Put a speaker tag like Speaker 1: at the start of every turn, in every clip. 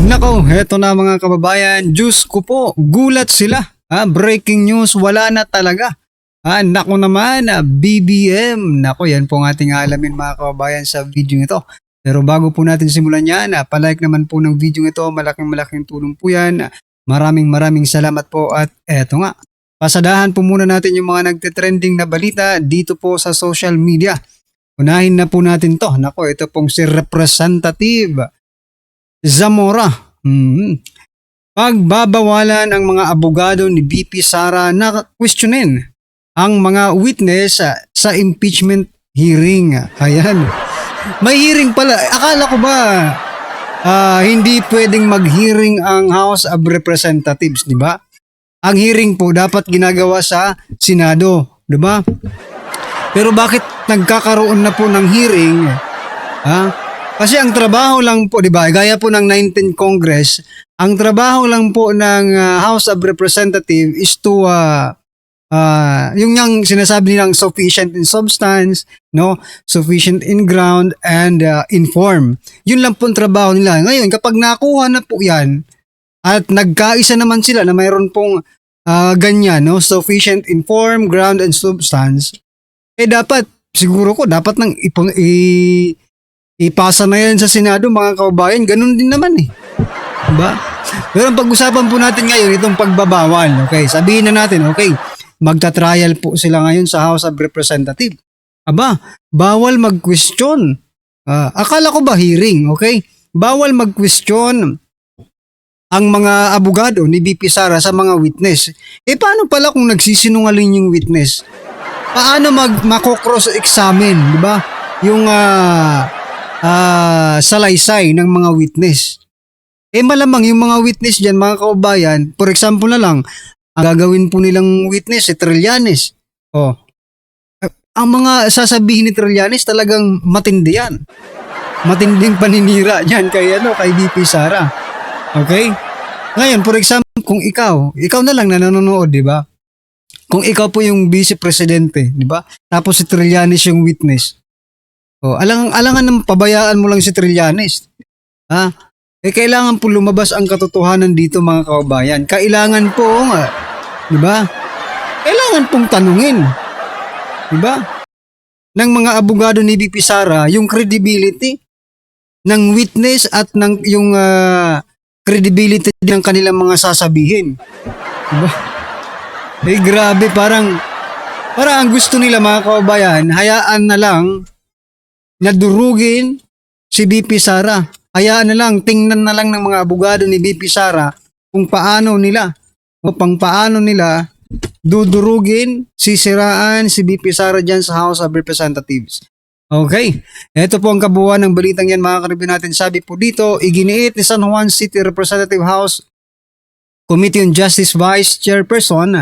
Speaker 1: Nako, heto na mga kababayan. Diyos ko po, gulat sila. Breaking news, wala na talaga. Nako naman, BBM. Nako, yan po ang ating alamin mga kababayan sa video ito. Pero bago po natin simulan yan, palike naman po ng video ito. Malaking tulong po yan. Maraming salamat po at eto nga. Pasadahan po muna natin yung mga nagtitrending na balita dito po sa social media. Unahin na po natin to. Nako, ito pong si Representative Zamora. Pagbabawalan ang mga abogado ni BP Sara na questionin ang mga witness sa impeachment hearing. Ayan. May hearing pala. Akala ko ba hindi pwedeng mag-hearing ang House of Representatives, di ba? Ang hearing po dapat ginagawa sa Senado, di ba? Pero bakit nagkakaroon na po ng hearing? Kasi ang trabaho lang po, di ba, gaya po ng 19th Congress, ang trabaho lang po ng House of Representatives is to, yung sinasabi nilang sufficient in substance, no, sufficient in ground, and inform. Yun lang po ang trabaho nila. Ngayon, kapag nakuha na po yan, at nagkaisa naman sila na mayroon pong ganyan, no, sufficient in form, ground, and substance, dapat, siguro ko, dapat nang ipasa na yan sa Senado, mga kababayan. Ganun din naman diba? Pero ang pag-usapan po natin ngayon, itong pagbabawal. Okay, sabihin na natin, okay, magta-trial po sila ngayon sa House of Representatives. Bawal mag-question. Akala ko ba hearing, okay? Bawal mag-question ang mga abogado ni BP Sara sa mga witness. Paano pala kung nagsisinungaling yung witness? Paano mako-cross-examine, di ba? Yung salaysay ng mga witness. Malamang yung mga witness dyan, mga kaubayan, for example na lang, ang gagawin po nilang witness si Trillanes. Ang mga sasabihin ni Trillanes talagang matindi yan. Matinding paninira yan kay BP Sara. Okay? Ngayon, for example, kung ikaw na lang na nanonood, di ba? Kung ikaw po yung vice presidente, di ba? Tapos si Trillanes yung witness. Alangan ng pabayaan mo lang si Trillanes. Kailangan po lumabas ang katotohanan dito, mga kababayan. Kailangan po, di ba? Kailangan pong tanungin, di ba? Ng mga abogado ni BP Sara, yung credibility ng witness at ng yung credibility ng kanilang mga sasabihin. Di ba? Grabe, parang ang gusto nila, mga kababayan, hayaan na lang na durugin si BP Sara. Hayaan na lang, tingnan na lang ng mga abogado ni BP Sara kung paano nila dudurugin, sisiraan si BP Sara dyan sa House of Representatives. Okay, ito po ang kabuuan ng balitang yan, mga karibin natin. Sabi po dito, iginiit ni San Juan City Representative House Committee on Justice Vice Chairperson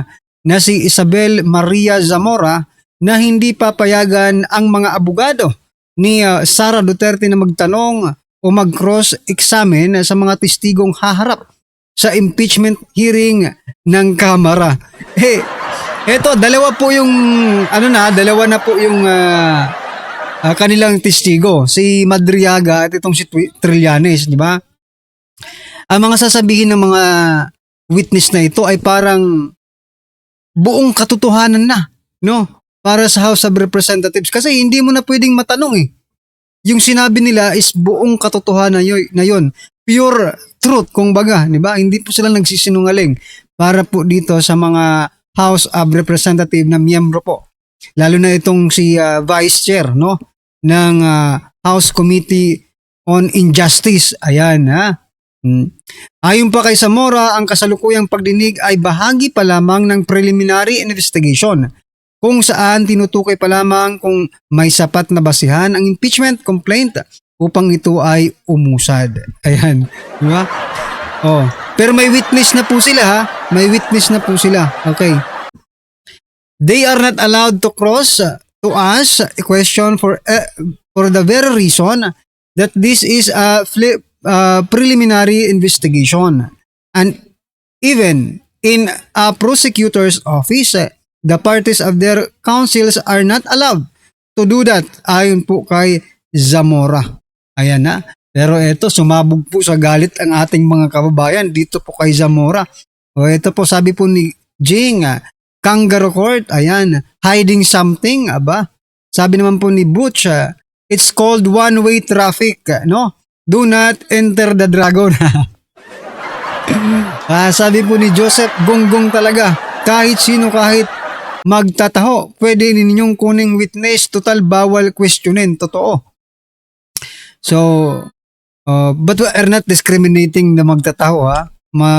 Speaker 1: na si Isabel Maria Zamora na hindi papayagan ang mga abogado ni Sara Duterte na magtanong o mag-cross-examine sa mga testigong haharap sa impeachment hearing ng Kamara. Dalawa na po yung kanilang testigo, si Madriaga at itong si Trillanes, di ba? Ang mga sasabihin ng mga witness na ito ay parang buong katotohanan na, no? Para sa House of Representatives, kasi hindi mo na pwedeng matanong Yung sinabi nila is buong katotohanan na yun. Pure truth, kung baga, di ba? Hindi po sila nagsisinungaling para po dito sa mga House of Representatives na miyembro po. Lalo na itong si Vice Chair, no? Ng House Committee on Injustice. Ayan, Ayon pa kay Zamora, ang kasalukuyang pagdinig ay bahagi pa lamang ng preliminary investigation, kung saan tinutukoy pa lamang kung may sapat na basihan ang impeachment complaint upang ito ay umusad. Ayan, di ba? Pero may witness na po sila, May witness na po sila. Okay. They are not allowed to ask a question for the very reason that this is a preliminary investigation. And even in a prosecutor's office, the parties of their counsels are not allowed to do that, ayon po kay Zamora. Ayan na. Pero eto, sumabog po sa galit ang ating mga kababayan dito po kay Zamora. O ito po, sabi po ni Jing, Kangaroo Court, ayan, hiding something, aba. Sabi naman po ni Butch, it's called one-way traffic, no? Do not enter the dragon. Sabi po ni Joseph, gonggong talaga. Kahit sino, kahit magtataho, pwede ninyong kuning witness, total bawal questionin, totoo. So, but we are not discriminating na magtataho, ha?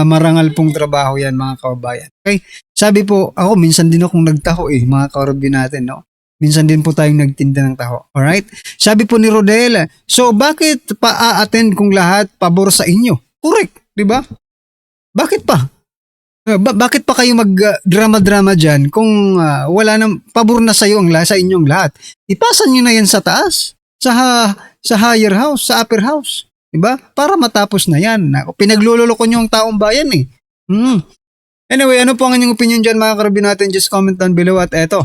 Speaker 1: Marangal pong trabaho yan, mga kababayan. Okay? Sabi po, ako minsan din akong nagtaho mga kaorbi natin, no? Minsan din po tayong nagtinda ng taho. Alright? Sabi po ni Rodel, so bakit pa a-attend kung lahat pabor sa inyo? Correct, di ba? Bakit pa? Bakit pa kayo mag-drama-drama dyan kung wala nang pabor na sa inyong lahat? Ipasan nyo na yan sa taas, sa higher house, sa upper house. Diba? Para matapos na yan. Pinaglululoko nyo ang taong bayan Anyway, ano po ang inyong opinion dyan, mga karabin natin? Just comment down below. At eto,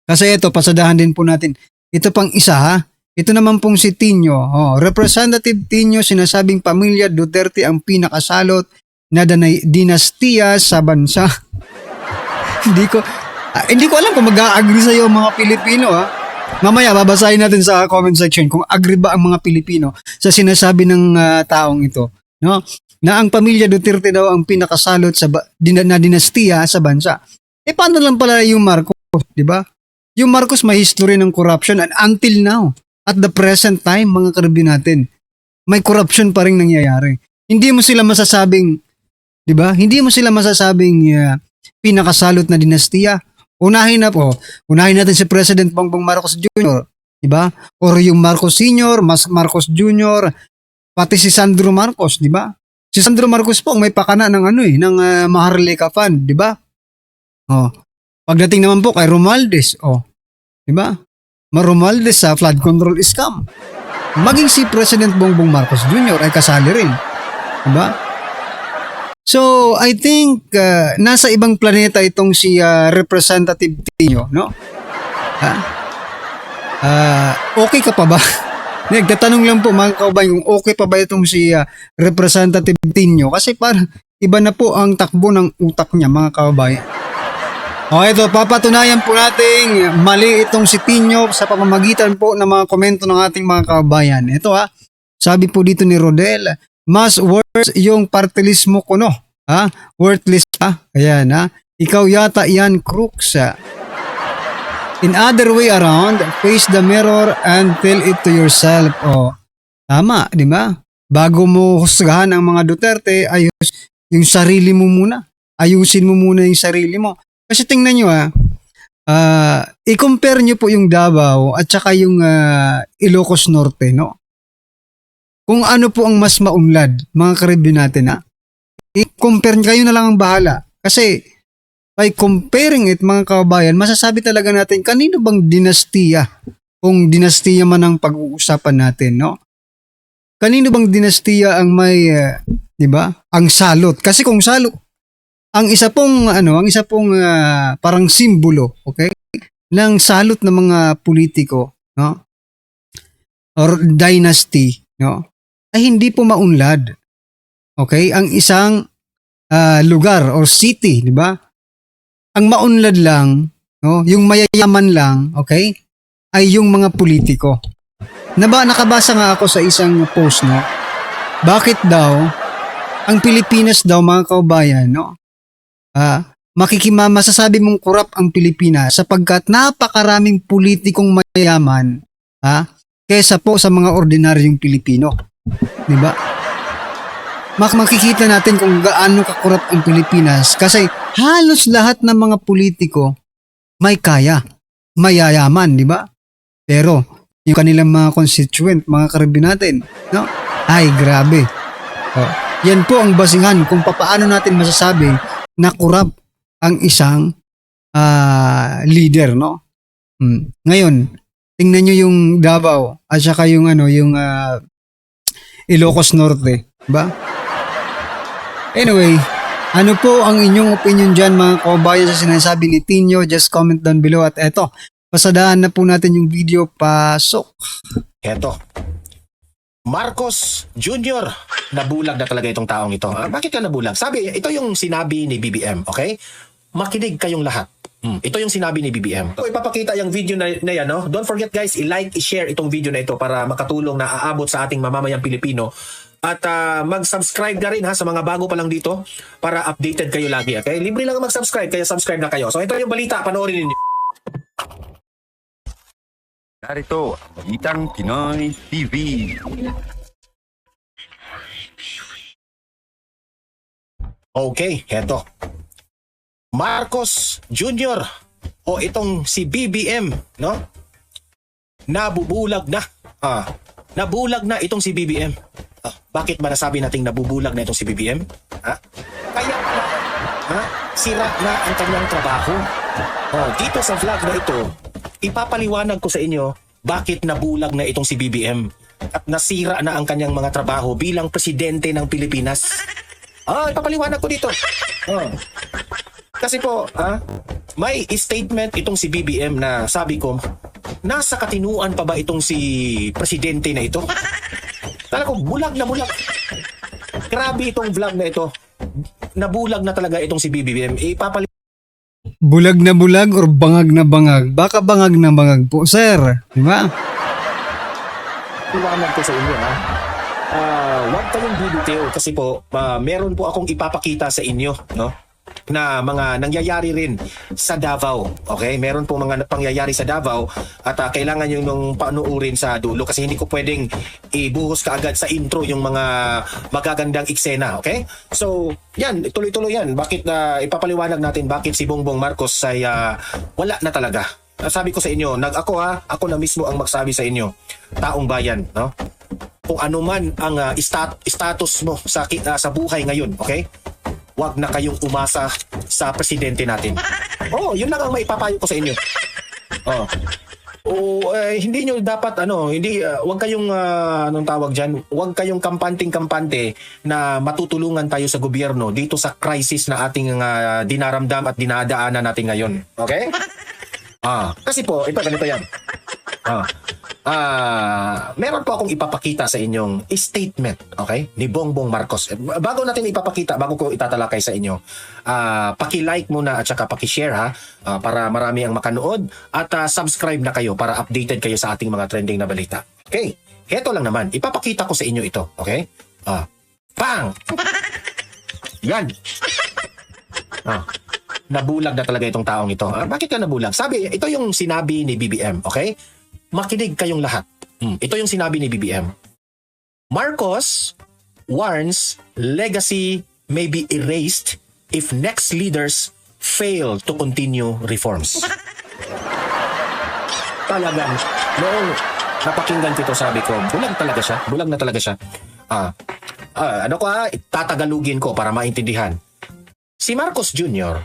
Speaker 1: kasi ito, pasadahan din po natin. Ito pang isa, ha? Ito naman pong si Tino. Representative Tino, sinasabing pamilya Duterte ang pinakasalot na dinastiya sa bansa. Hindi ko alam kung mag-a-agree sa'yo mga Pilipino, ha? Mamaya, babasahin natin sa comment section kung agree ba ang mga Pilipino sa sinasabi ng taong ito, no? Na ang pamilya Duterte daw ang pinakasalot na dinastiya sa bansa. Paano lang pala yung Marcos, di ba? Yung Marcos may history ng corruption and until now, at the present time, mga karabin natin, may corruption pa rin nangyayari. Hindi mo sila masasabing, di ba? Hindi mo sila masasabing pinakasalot na dinastiya. Unahin natin si President Bongbong Marcos Jr., di ba? Or yung Marcos Sr., Marcos Jr., pati si Sandro Marcos, di ba? Si Sandro Marcos po may pakana ng ng Maharlika Fund, di ba? Pagdating naman po kay Romualdez, di ba? Romualdez sa flood control scam. Maging si President Bongbong Marcos Jr. ay kasali rin, di ba? So, I think nasa ibang planeta itong si Representative Tino, no? Okay ka pa ba? Nagtatanong lang po mga kaubayan kung okay pa ba itong si Representative Tino kasi parang iba na po ang takbo ng utak niya, mga kaubayan. Ito, papatunayan po natin mali itong si Tino sa pamamagitan po ng mga komento ng ating mga kaubayan. Ito sabi po dito ni Rodel, mas worse yung party list mo kuno. Worthless Ayan Ikaw yata yan, crooks. In other way around, face the mirror and tell it to yourself. Tama, di ba? Bago mo husgahan ang mga Duterte, ayos yung sarili mo muna. Ayusin mo muna yung sarili mo. Kasi tingnan nyo i-compare nyo po yung Davao at saka yung Ilocos Norte, no? Kung ano po ang mas maunlad, mga karibyo natin, i-compare kayo na lang ang bahala. Kasi, by comparing it, mga kababayan, masasabi talaga natin, kanino bang dinastiya? Kung dinastiya man ang pag-uusapan natin, no? Kanino bang dinastiya ang may, di ba? Ang salot. Kasi kung salot, ang isa pong parang simbolo, okay? Ng salot ng mga politiko, no? Or dynasty, no? Ay hindi po maunlad. Okay? Ang isang lugar or city, di ba? Ang maunlad lang, no, yung mayayaman lang, okay? Ay yung mga politiko. Nakabasa nga ako sa isang post, no? Bakit daw ang Pilipinas daw, mga kaubayan, no? Masasabi mong corrupt ang Pilipinas sapagkat napakaraming politikong mayayaman, kaysa po sa mga ordinaryong Pilipino. Di ba? Makikita natin kung gaano ka-corrupt ang Pilipinas kasi halos lahat ng mga politiko may kaya, mayayaman, di ba? Pero yung kanilang mga constituent, mga karibin natin, no? Ay, grabe. Yan po ang basihan kung paano natin masasabi na corrupt ang isang leader, no? Ngayon, tingnan nyo yung Davao at saka yung Ilocos Norte, ba? Anyway, ano po ang inyong opinion dyan, mga kababayan, sa sinasabi ni Tino? Just comment down below. At eto, pasadahan na po natin yung video. Pasok.
Speaker 2: Eto, Marcos Jr. Nabulag na talaga itong taong ito. Bakit ka nabulag? Sabi, ito yung sinabi ni BBM, okay? Makinig kayong lahat. Ito yung sinabi ni BBM. So, ipapakita yung video na yan, no? Don't forget guys, i-like, i-share itong video na ito para makatulong na aabot sa ating mamamayang Pilipino. At mag-subscribe na rin ha sa mga bago pa lang dito para updated kayo lagi, okay? Libre lang mag-subscribe, kaya subscribe na kayo. So ito yung balita, panoorin ninyo.
Speaker 3: Narito ang Balitang Pinoy TV.
Speaker 2: Okay, heto. Marcos Jr. o itong si BBM, no? Nabubulag na. Nabulag na itong si BBM. Bakit ba nasabi nating nabubulag na itong si BBM? Kaya sira na ang kanyang trabaho. Dito sa vlog na ito, ipapaliwanag ko sa inyo bakit nabulag na itong si BBM at nasira na ang kanyang mga trabaho bilang presidente ng Pilipinas. Ipapaliwanag ko dito. Kasi po, may statement itong si BBM na sabi ko, nasa katinuan pa ba itong si presidente na ito? Talaga ko, bulag na bulag. Grabe itong vlog na ito. Nabulag na talaga itong si BBM.
Speaker 1: Bulag na bulag or bangag na bangag? Baka bangag na bangag po, sir. Di ba?
Speaker 2: Iwanag ko sa inyo, huwag kayong bibitiw kasi po, meron po akong ipapakita sa inyo, no? Na mga nangyayari rin sa Davao. Okay? Meron po mga pangyayari sa Davao at kailangan nyo nung panuurin sa dulo kasi hindi ko pwedeng ibuhos kaagad sa intro yung mga magagandang eksena. Okay? So, yan. Tuloy-tuloy yan. Bakit ipapaliwanag natin bakit si Bongbong Marcos ay wala na talaga. Sabi ko sa inyo, ako na mismo ang magsabi sa inyo, taong bayan, no? Kung ano man ang status mo sa buhay ngayon, okay? Huwag na kayong umasa sa presidente natin. Yun lang ang maipapayo ko sa inyo. Hindi nyo dapat huwag kayong anong tawag diyan, huwag kayong kampante na matutulungan tayo sa gobyerno dito sa crisis na ating dinaramdam at dinadaanan natin ngayon. Okay? Kasi po, ito ganito yan. Meron po akong ipapakita sa inyong statement, okay, ni Bongbong Marcos. Bago natin ipapakita, bago ko itatalakay sa inyo, paki-like muna at saka paki-share para marami ang makanood at subscribe na kayo para updated kayo sa ating mga trending na balita. Okay, heto lang naman, ipapakita ko sa inyo ito, okay? Bang! Yan! Nabulag na talaga itong taong ito. Bakit ka nabulag? Sabi, ito yung sinabi ni BBM, okay? Makinig kayong lahat. Ito yung sinabi ni BBM. Marcos warns legacy may be erased if next leaders fail to continue reforms. Talagang, noong napakinggan ko ito, sabi ko, bulag na talaga siya. Tatagalugin ko para maintindihan. Si Marcos Jr.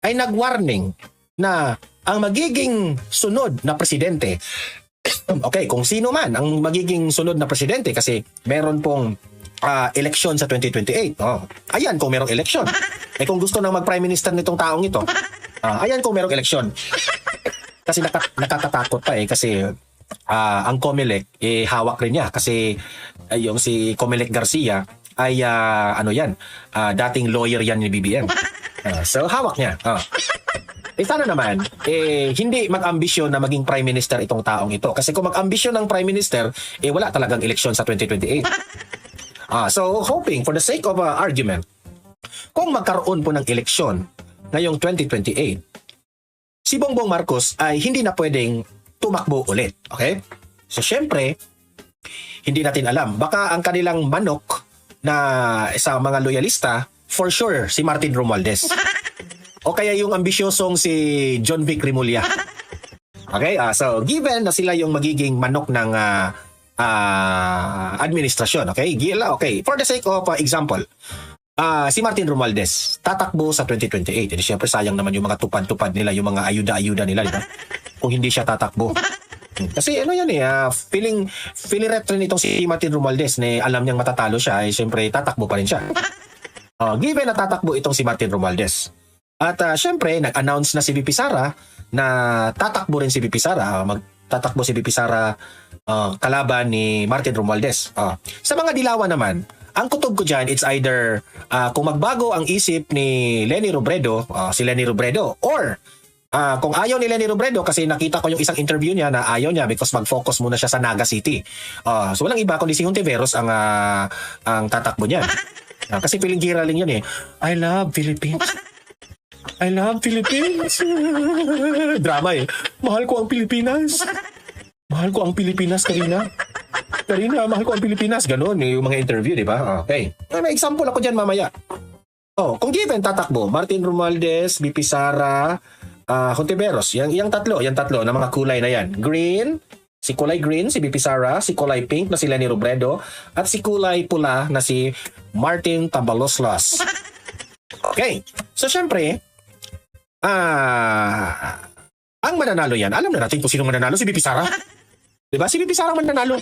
Speaker 2: ay nag-warning na ang magiging sunod na presidente, okay, kung sino man ang magiging sunod na presidente kasi meron pong eleksyon sa 2028. Ayan kung merong eleksyon. Kung gusto nang mag-prime minister nitong taong ito, ayan kung merong eleksyon. Kasi nakakatakot pa kasi ang COMELEC hawak rin niya kasi yung si COMELEC Garcia ay dating lawyer yan ni BBM. So hawak niya. Sana naman, hindi mag-ambisyon na maging prime minister itong taong ito. Kasi kung mag-ambisyon ng prime minister, wala talagang eleksyon sa 2028. So, hoping, for the sake of argument, kung magkaroon po ng eleksyon ngayong 2028, si Bongbong Marcos ay hindi na pwedeng tumakbo ulit. Okay? So, syempre, hindi natin alam. Baka ang kanilang manok na sa mga loyalista, for sure, si Martin Romualdez. O kaya yung ambisyosong si John Vic Rimulya. Okay? So, given na sila yung magiging manok ng administrasyon. Okay? Okay. For the sake of example, si Martin Romualdez tatakbo sa 2028. Hindi siyempre sayang naman yung mga tupad-tupad nila, yung mga ayuda-ayuda nila, di ba? Kung hindi siya tatakbo. Kasi feeling ret rin itong si Martin Romualdez na alam niyang matatalo siya, siyempre tatakbo pa rin siya. Given na tatakbo itong si Martin Romualdez. At syempre, nag-announce na si VP Sara na tatakbo rin si VP Sara. tatakbo si VP Sara kalaban ni Martin Romualdez. Sa mga dilawan naman, ang kutob ko dyan, it's either kung magbago ang isip ni Leni Robredo, si Leni Robredo, or kung ayaw ni Leni Robredo, kasi nakita ko yung isang interview niya na ayaw niya because mag-focus muna siya sa Naga City. So walang iba kundi si Hontiveros ang tatakbo niyan. Kasi feeling giraling yun eh. I love Philippines. I love Philippines. Drama eh. Mahal ko ang Pilipinas. Mahal ko ang Pilipinas, Karina. Karina, mahal ko ang Pilipinas. Ganon yung mga interview, di ba? Okay. May example ako dyan mamaya. Kung given tatakbo, Martin Romualdez, VP Sara, Hontiveros, yung tatlo na mga kulay na yan. Green, si kulay green, si VP Sara, si kulay pink na si Leni Robredo, at si kulay pula na si Martin Tambaloslos. Okay. So, syempre, ang mananalo yan, alam na natin kung sino mananalo, si VP Sara. Diba? Si VP Sara ang mananalo.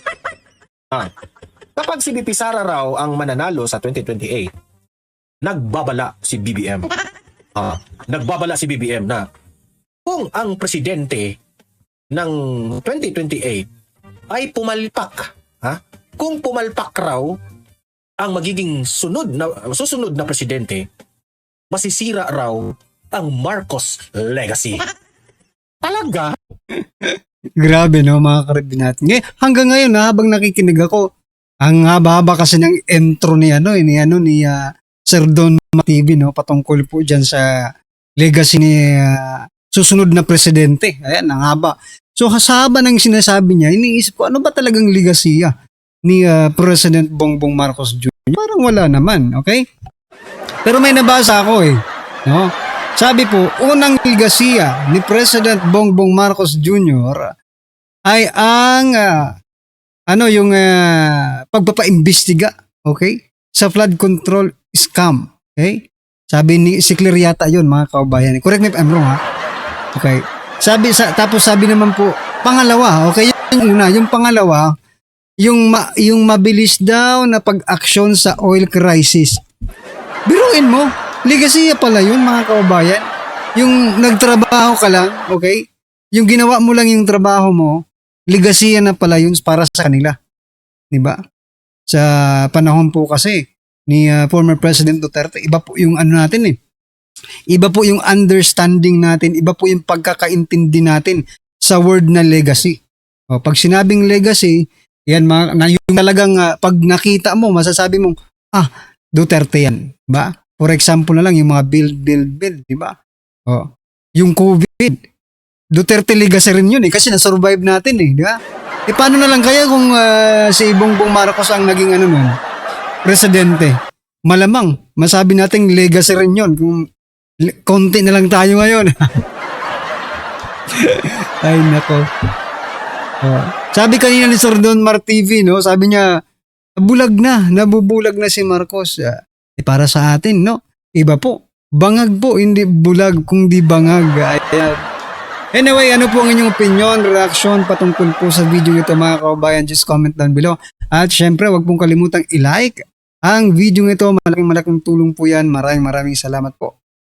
Speaker 2: Kapag si VP Sara raw ang mananalo sa 2028, nagbabala si BBM. Nagbabala si BBM na kung ang presidente ng 2028 ay pumalpak, kung pumalpak raw ang magiging susunod na presidente, masisira raw ang Marcos legacy. Talaga?
Speaker 1: Grabe no mga karibin natin. Hanggang ngayon habang nakikinig ako, ang haba-haba kasi ng intro ni Sir Don TV no patungkol po diyan sa legacy ni susunod na presidente. Ayan, ang haba. So sa haba ng sinasabi niya, iniisip ko ano ba talagang legacy ni President Bongbong Marcos Jr. Parang wala naman, okay? Pero may nabasa ako no? Sabi po, unang legacy ni President Bongbong Marcos Jr. ay ang yung pagpapaimbestiga, okay? Sa flood control scam, okay? Sabi ni si Clear yata 'yon, mga kaubayan. Correct me if I'm wrong, Okay. Tapos sabi naman po, pangalawa, okay? Yung una, yung pangalawa, yung mabilis daw na pag-aksyon sa oil crisis. Biruin mo, legacy pala yun, mga kaubayan. Yung nagtrabaho ka lang, okay? Yung ginawa mo lang yung trabaho mo, legacy na pala yun para sa kanila. Diba? Sa panahon po kasi ni former President Duterte, iba po yung natin Iba po yung understanding natin, iba po yung pagkakaintindi natin sa word na legacy. Pag sinabing legacy, yan yung talagang pag nakita mo, masasabi mong, Duterte yan. Ba? For example na lang, yung mga build, di ba? Yung COVID, Duterte legacy rin yun kasi na-survive natin di ba? Paano na lang kaya kung si Bongbong Marcos ang naging presidente? Malamang, masabi natin legacy rin yun kung konti na lang tayo ngayon. Ay, nako. Sabi kanina ni Sir Don Mar TV, no? Sabi niya, nabubulag na si Marcos. Para sa atin, no? Iba po. Bangag po, hindi bulag, kundi bangag. Ayan. Anyway, ano po ang inyong opinion, reaction patungkol po sa video ito, mga kaubayan? Just comment down below. At syempre, wag pong kalimutang i-like ang video ito. Malaking tulong po yan. Maraming salamat po.